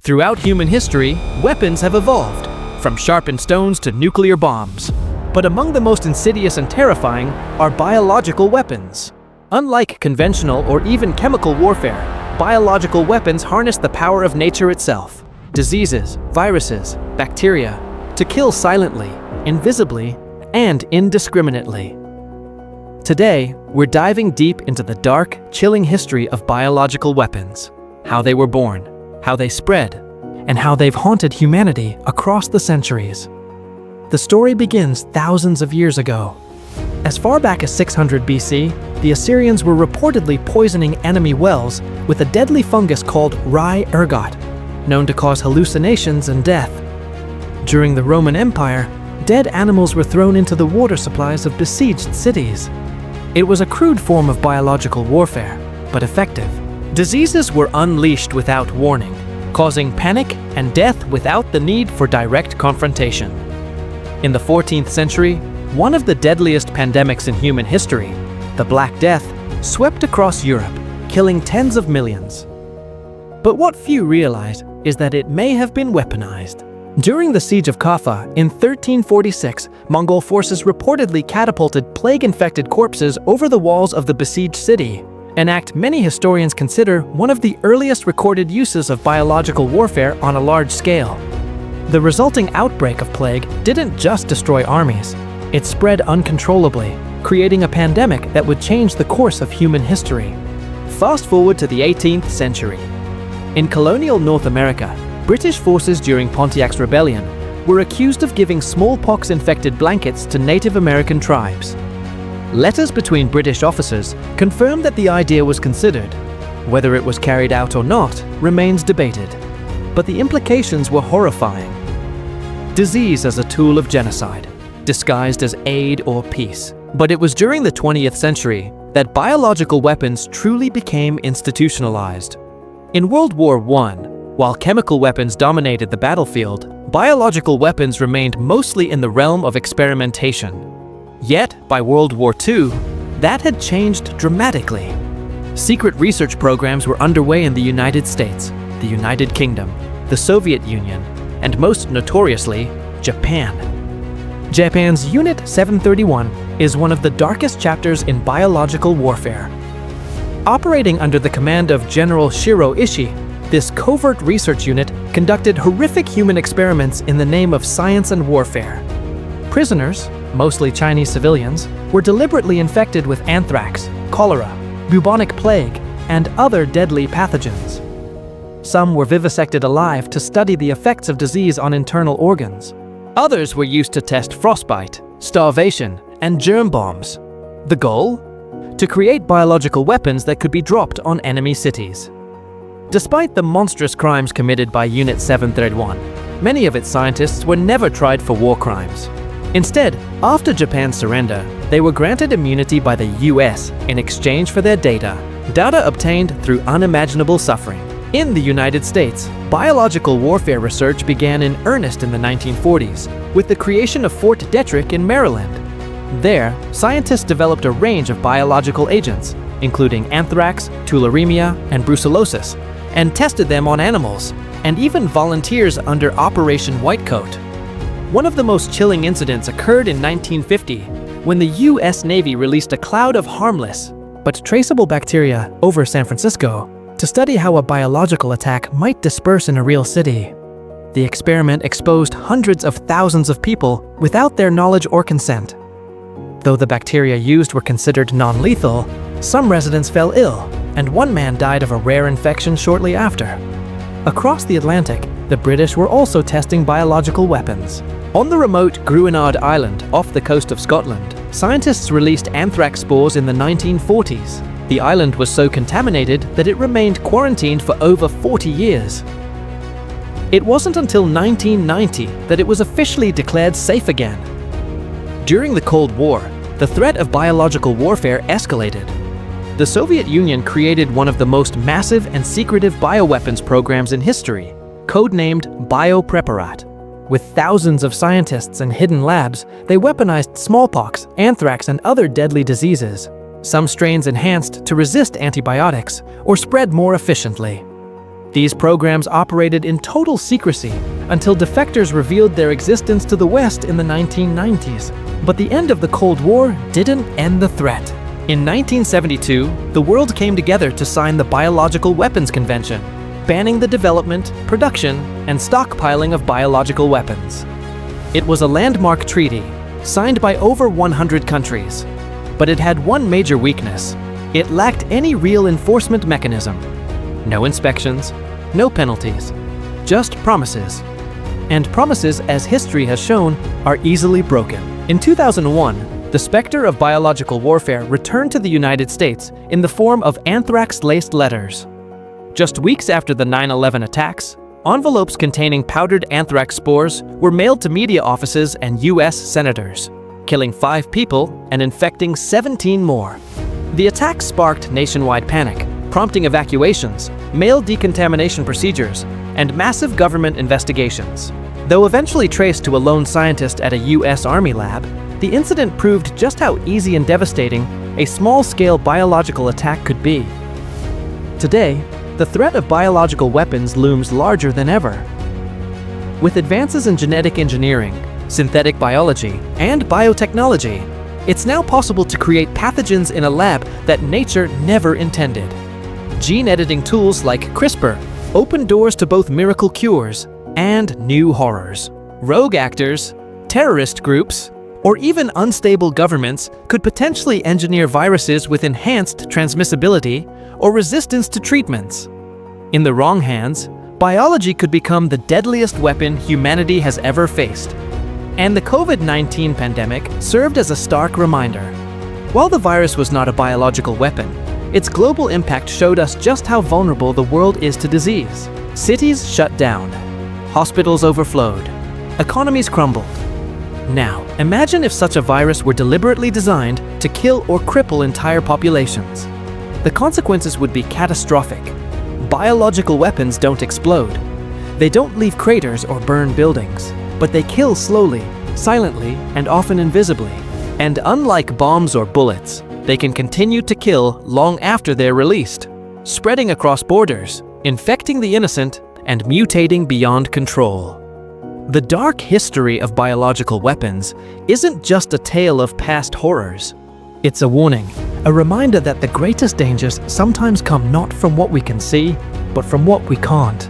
Throughout human history, weapons have evolved, from sharpened stones to nuclear bombs. But among the most insidious and terrifying are biological weapons. Unlike conventional or even chemical warfare, biological weapons harness the power of nature itself, diseases, viruses, bacteria, to kill silently, invisibly, and indiscriminately. Today, we're diving deep into the dark, chilling history of biological weapons, how they were born, how they spread, and how they've haunted humanity across the centuries. The story begins thousands of years ago. As far back as 600 BC, the Assyrians were reportedly poisoning enemy wells with a deadly fungus called rye ergot, known to cause hallucinations and death. During the Roman Empire, dead animals were thrown into the water supplies of besieged cities. It was a crude form of biological warfare, but effective. Diseases were unleashed without warning, causing panic and death without the need for direct confrontation. In the 14th century, one of the deadliest pandemics in human history, the Black Death, swept across Europe, killing tens of millions. But what few realize is that it may have been weaponized. During the Siege of Kaffa in 1346, Mongol forces reportedly catapulted plague-infected corpses over the walls of the besieged city, an act many historians consider one of the earliest recorded uses of biological warfare on a large scale. The resulting outbreak of plague didn't just destroy armies, it spread uncontrollably, creating a pandemic that would change the course of human history. Fast forward to the 18th century. In colonial North America, British forces during Pontiac's rebellion were accused of giving smallpox-infected blankets to Native American tribes. Letters between British officers confirmed that the idea was considered. Whether it was carried out or not remains debated, but the implications were horrifying. Disease as a tool of genocide, disguised as aid or peace. But it was during the 20th century that biological weapons truly became institutionalized. In World War I, while chemical weapons dominated the battlefield, biological weapons remained mostly in the realm of experimentation. Yet, by World War II, that had changed dramatically. Secret research programs were underway in the United States, the United Kingdom, the Soviet Union, and most notoriously, Japan. Japan's Unit 731 is one of the darkest chapters in biological warfare. Operating under the command of General Shiro Ishii, this covert research unit conducted horrific human experiments in the name of science and warfare. Prisoners, mostly Chinese civilians, were deliberately infected with anthrax, cholera, bubonic plague, and other deadly pathogens. Some were vivisected alive to study the effects of disease on internal organs. Others were used to test frostbite, starvation, and germ bombs. The goal? To create biological weapons that could be dropped on enemy cities. Despite the monstrous crimes committed by Unit 731, many of its scientists were never tried for war crimes. Instead, after Japan's surrender, they were granted immunity by the US in exchange for their data obtained through unimaginable suffering. In the United States, biological warfare research began in earnest in the 1940s with the creation of Fort Detrick in Maryland. There, scientists developed a range of biological agents, including anthrax, tularemia, and brucellosis, and tested them on animals, and even volunteers under Operation Whitecoat. One of the most chilling incidents occurred in 1950 when the US Navy released a cloud of harmless but traceable bacteria over San Francisco to study how a biological attack might disperse in a real city. The experiment exposed hundreds of thousands of people without their knowledge or consent. Though the bacteria used were considered non-lethal, some residents fell ill, and one man died of a rare infection shortly after. Across the Atlantic, the British were also testing biological weapons. On the remote Gruinard Island off the coast of Scotland, scientists released anthrax spores in the 1940s. The island was so contaminated that it remained quarantined for over 40 years. It wasn't until 1990 that it was officially declared safe again. During the Cold War, the threat of biological warfare escalated. The Soviet Union created one of the most massive and secretive bioweapons programs in history, codenamed Biopreparat. With thousands of scientists and hidden labs, they weaponized smallpox, anthrax, and other deadly diseases. Some strains enhanced to resist antibiotics or spread more efficiently. These programs operated in total secrecy until defectors revealed their existence to the West in the 1990s. But the end of the Cold War didn't end the threat. In 1972, the world came together to sign the Biological Weapons Convention, banning the development, production, and stockpiling of biological weapons. It was a landmark treaty, signed by over 100 countries. But it had one major weakness. It lacked any real enforcement mechanism. No inspections, no penalties, just promises. And promises, as history has shown, are easily broken. In 2001, the specter of biological warfare returned to the United States in the form of anthrax-laced letters. Just weeks after the 9/11 attacks, envelopes containing powdered anthrax spores were mailed to media offices and US senators, killing 5 people and infecting 17 more. The attack sparked nationwide panic, prompting evacuations, mail decontamination procedures, and massive government investigations. Though eventually traced to a lone scientist at a US Army lab, the incident proved just how easy and devastating a small-scale biological attack could be. Today, the threat of biological weapons looms larger than ever. With advances in genetic engineering, synthetic biology, and biotechnology, it's now possible to create pathogens in a lab that nature never intended. Gene editing tools like CRISPR open doors to both miracle cures and new horrors. Rogue actors, terrorist groups, or even unstable governments could potentially engineer viruses with enhanced transmissibility or resistance to treatments. In the wrong hands, biology could become the deadliest weapon humanity has ever faced. And the COVID-19 pandemic served as a stark reminder. While the virus was not a biological weapon, its global impact showed us just how vulnerable the world is to disease. Cities shut down, hospitals overflowed, economies crumbled. Now, imagine if such a virus were deliberately designed to kill or cripple entire populations. The consequences would be catastrophic. Biological weapons don't explode. They don't leave craters or burn buildings, but they kill slowly, silently, and often invisibly. And unlike bombs or bullets, they can continue to kill long after they're released, spreading across borders, infecting the innocent, and mutating beyond control. The dark history of biological weapons isn't just a tale of past horrors. It's a warning, a reminder that the greatest dangers sometimes come not from what we can see, but from what we can't.